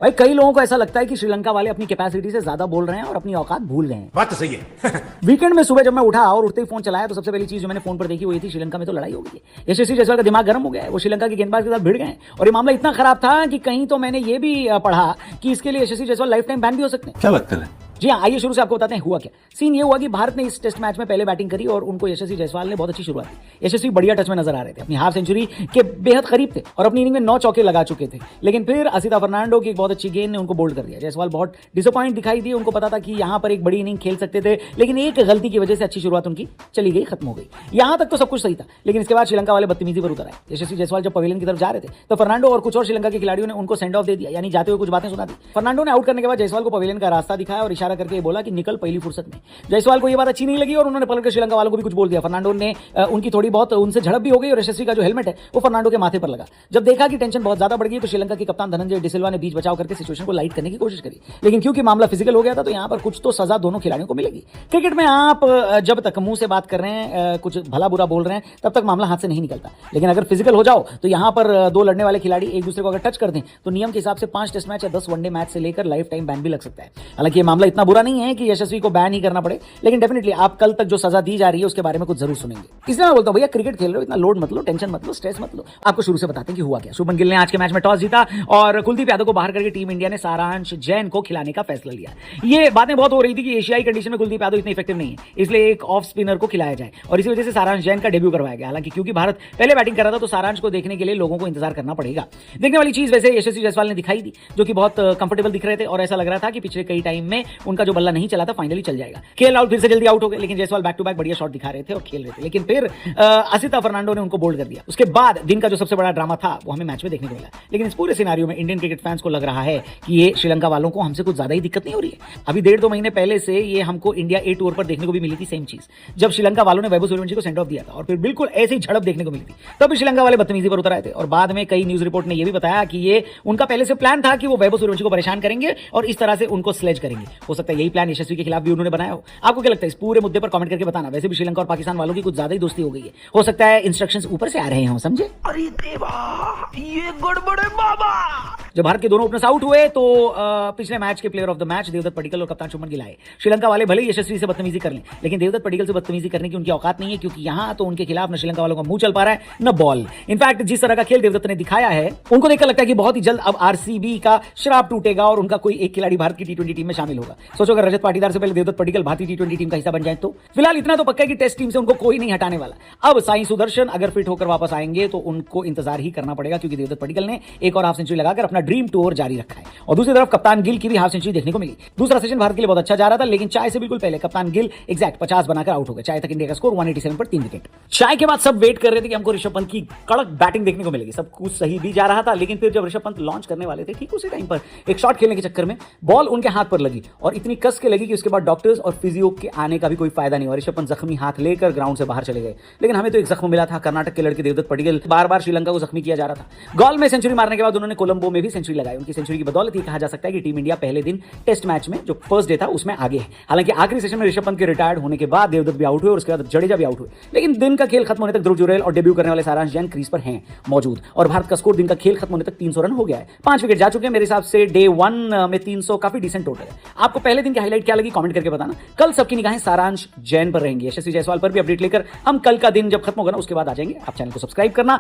भाई कई लोगों को ऐसा लगता है कि श्रीलंका वाले अपनी कैपेसिटी से ज्यादा बोल रहे हैं और अपनी औकात भूल गए हैं। बात तो सही है। वीकेंड में सुबह जब मैं उठा और उठते ही फोन चलाया तो सबसे पहली चीज जो मैंने फोन पर देखी वो थी श्रीलंका में तो लड़ाई हो गई है। यशस्वी जायसवाल का दिमाग गर्म हो गया है, वो श्रीलंका के गेंदबाज के साथ भिड़ गए और ये मामला इतना खराब था कि कहीं तो मैंने ये भी पढ़ा कि इसके लिए यशस्वी जायसवाल लाइफ टाइम बैन भी हो सकते हैं। क्या बात कर रहे हैं? जी हाँ, आइए शुरू से आपको बताते हैं हुआ क्या। सीन ये हुआ कि भारत ने इस टेस्ट मैच में पहले बैटिंग करी और उनको यशस्वी जायसवाल ने बहुत अच्छी शुरुआत की। यशस्वी बढ़िया टच में नजर आ रहे थे, अपनी हाफ सेंचुरी के बेहद करीब थे और अपनी इनिंग में 9 चौके लगा चुके थे। लेकिन फिर असिता फर्नांडो की एक बहुत अच्छी गेंद ने उनको बोल्ड कर दिया। जायसवाल बहुत डिसअपॉइंट दिखाई दिए, उनको पता था कि यहाँ पर एक बड़ी इनिंग खेल सकते थे, लेकिन एक गलती की वजह से अच्छी शुरुआत उनकी चली गई, खत्म हो गई। यहाँ तक तो सब कुछ सही था, लेकिन इसके बाद श्रीलंका वाले बदतमीजी पर उतर आए। यशस्वी जायसवाल जब पवेलियन की तरफ जा रहे थे तो फर्नांडो और कुछ और श्रीलंका के खिलाड़ियों ने उनको सेंड ऑफ दे दिया, यानी जाते हुए कुछ बातें सुना दी। फर्नांडो ने आउट करने के बाद जायसवाल को पवेलियन का रास्ता दिखाया और इशारा करके बोला कि निकल पहली फुर्सत में। जायसवाल को यह बात अच्छी नहीं लगी और उन्होंने पलटकर श्रीलंका वालों को भी कुछ बोल दिया। फर्नांडो ने उनकी थोड़ी बहुत उनसे झड़प भी हो गई और यशस्वी का जो हेलमेट है वो फर्नांडो के माथे पर लगा। जब देखा कि टेंशन बहुत ज्यादा बढ़ गई तो श्रीलंका के कप्तान धनंजय डिसिल्वा ने बीच बचाव करके सिचुएशन को लाइट करने की कोशिश करी, लेकिन क्योंकि मामला फिजिकल हो गया था तो यहाँ पर कुछ तो सजा दोनों खिलाड़ियों को मिलेगी। क्रिकेट में आप जब तक मुंह से बात कर रहे हैं, कुछ भला बुरा बोल रहे हैं, तब तक मामला हाथ से नहीं निकलता, लेकिन अगर फिजिकल हो जाओ तो यहाँ पर दो लड़ने वाले खिलाड़ी एक दूसरे को अगर टच कर दें तो नियम के हिसाब से 5 टेस्ट मैच या 10 वनडे मैच से लेकर लाइफ टाइम बैन भी लग सकता है। हालांकि ये मामला इतना बुरा नहीं है कि यशस्वी को बैन ही करना पड़े, लेकिन डेफिनेटली आप कल तक जो सजा दी जा रही है उसके बारे में कुछ जरूर सुनेंगे। इसलिए मैं बोलता हूं भैया क्रिकेट खेल रहे हो, इतना लोड मत लो, टेंशन मत लो, स्ट्रेस मत लो। आपको शुरू से बताते हैं कि हुआ क्या। शुभमन गिल ने आज के मैच में टॉस जीता और कुलदीप यादव को बाहर करके टीम इंडिया ने सारांश जैन को खिलाने का फैसला लिया। ये बातें बहुत हो रही थी कि एशियाई कंडीशन में कुलदीप यादव इतने इफेक्टिव नहीं है, इसलिए एक ऑफ स्पिनर को खिलाया जाए और इसी वजह से सारांश जैन का डेब्यू करवाया गया। हालांकि क्योंकि भारत पहले बैटिंग कर रहा था तो सारांश को देखने के लिए लोगों को इंतजार करना पड़ेगा। देखने वाली चीज वैसे यशस्वी जायसवाल ने दिखाई दी, जो कि बहुत कंफर्टेबल दिख रहे थे और ऐसा लग रहा था कि पिछले कई टाइम में उनका जो बल्ला नहीं चला था फाइनली चल जाएगा। केएल राहुल फिर से जल्दी आउट हो गए, लेकिन जायसवाल बैक टू बैक बढ़िया शॉट दिखा रहे थे और खेल रहे थे, लेकिन फिर असिता फर्नांडो ने उनको बोल्ड कर दिया। उसके बाद दिन का जो सबसे बड़ा ड्रामा था वो हमें मैच में देखने को मिला। लेकिन इस पूरे सिनारियो में इंडियन क्रिकेट फैंस को लग रहा है कि ये श्रीलंका वालों को हमसे कुछ ज्यादा ही दिक्कत नहीं हो रही है। अभी 1.5-2 महीने पहले से ये हमको इंडिया ए टूर पर देखने को भी मिली थी सेम चीज, जब श्रीलंका वालों ने वैभव सूर्यवंशी को सेंड ऑफ दिया था और फिर बिल्कुल ऐसी ही झड़प देखने को मिली थी। तब श्रीलंका वाले बदतमीजी पर उतर आए थे और बाद में कई न्यूज रिपोर्ट ने यह भी बताया कि ये उनका पहले से प्लान था कि वो वैभव सूर्यवंशी को परेशान करेंगे और इस तरह से उनको स्लेज करेंगे। हो सकता है यही प्लान यशस्वी के खिलाफ भी उन्होंने बनाया हो। आपको क्या लगता है इस पूरे मुद्दे पर कमेंट करके बताना। वैसे भी श्रीलंका और पाकिस्तान वालों की कुछ ज्यादा ही दोस्ती हो गई है, हो सकता है इंस्ट्रक्शंस ऊपर से आ रहे हो, समझे। अरे देवा, ये गड़बड़ है बाबा। जब भारत के दोनों ओपनर्स आउट हुए तो पिछले मैच के player of the match Devdutt Padikkal और कप्तान शुभमन गिल आए। श्रीलंका वाले भले यशस्वी से बदतमीजी कर लें, लेकिन देवदत्त पडिक्कल से बदतमीजी करने की उनकी औकात नहीं है, क्योंकि यहां तो उनके खिलाफ न श्रीलंका वालों का मुंह चल पा रहा है न बॉल। इनफैक्ट जिस तरह का खेल देवदत्त ने दिखाया है उनको देखकर लगता है कि बहुत ही जल्द अब आरसीबी का श्राप टूटेगा और उनका कोई एक खिलाड़ी भारत की टी20 टीम में शामिल होगा। सोचो अगर रजत पाटीदार से पहले देवदत्त पडिक्कल भारतीय टी20 टीम का हिस्सा बन जाए तो। फिलहाल इतना तो पक्का है कि टेस्ट टीम से उनको कोई नहीं हटाने वाला। अब साई सुदर्शन अगर फिट होकर वापस आएंगे तो उनको इंतजार ही करना पड़ेगा, क्योंकि देवदत्त पडिक्कल ने एक और हाफ सेंचुरी लगाकर अपना ड्रीम टूर जारी रखा है। और दूसरी तरफ कप्तान गिल की भी हाफ सेंचुरी देखने को मिली। दूसरा सेशन भारत के लिए बहुत अच्छा जा रहा था, लेकिन चाय से बिल्कुल पहले कप्तान गिल एग्जैक्ट 50 बनाकर आउट हो गए। चाय तक इंडिया का स्कोर 187 पर 3 विकेट। चाय के बाद सब वेट कर रहे थे कि हमको ऋषभ पंत की कड़क बैटिंग देखने को मिलेगी। सब कुछ सही भी जा रहा था, लेकिन फिर जब ऋषभ पंत लॉन्च करने वाले थे ठीक उसी टाइम पर एक शॉट खेलने के चक्कर में बॉल उनके हाथ पर लगी और इतनी कस के लगी कि उसके बाद डॉक्टर्स और फिजियो के आने का भी कोई फायदा नहीं हुआ। ऋषभ पंत जख्मी हाथ लेकर ग्राउंड से बाहर चले गए। लेकिन हमें तो एक जख्म मिला था, कर्नाटक के लड़के देवदत्त पडिक्कल बार बार श्रीलंका को जख्मी किया जा रहा था। गोल में सेंचुरी मारने के बाद उन्होंने कोलंबो में भी सेंचुरी लगाई। उनकी सेंचुरी की बदौलत ही कहा जा सकता है कि टीम इंडिया पहले दिन टेस्ट मैच में जो फर्स्ट डे था उसमें आगे है। हालांकि आखिरी सेशन में ऋषभ पंत के रिटायर्ड होने के बाद देवदत्त भी आउट हुए और उसके बाद जडेजा भी आउट हुए, लेकिन दिन का खेल खत्म होने तक ध्रुव जुरैल और डेब्यू करने वाले सारांश जैन क्रीज पर हैं मौजूद और भारत का स्कोर दिन का खेल खत्म होने तक 300 रन हो गया है। 5 विकेट जा चुके हैं। मेरे हिसाब से डे 1 में 300 काफी डिसेंट टोटल है। आपको पहले दिन की हाईलाइट क्या लगी कमेंट करके बताना। कल सबकी निगाहें सारांश जैन पर रहेंगी। यशस्वी जायसवाल पर भी अपडेट लेकर हम कल का दिन जब खत्म होगा ना उसके बाद आ जाएंगे। आप चैनल को सब्सक्राइब करना।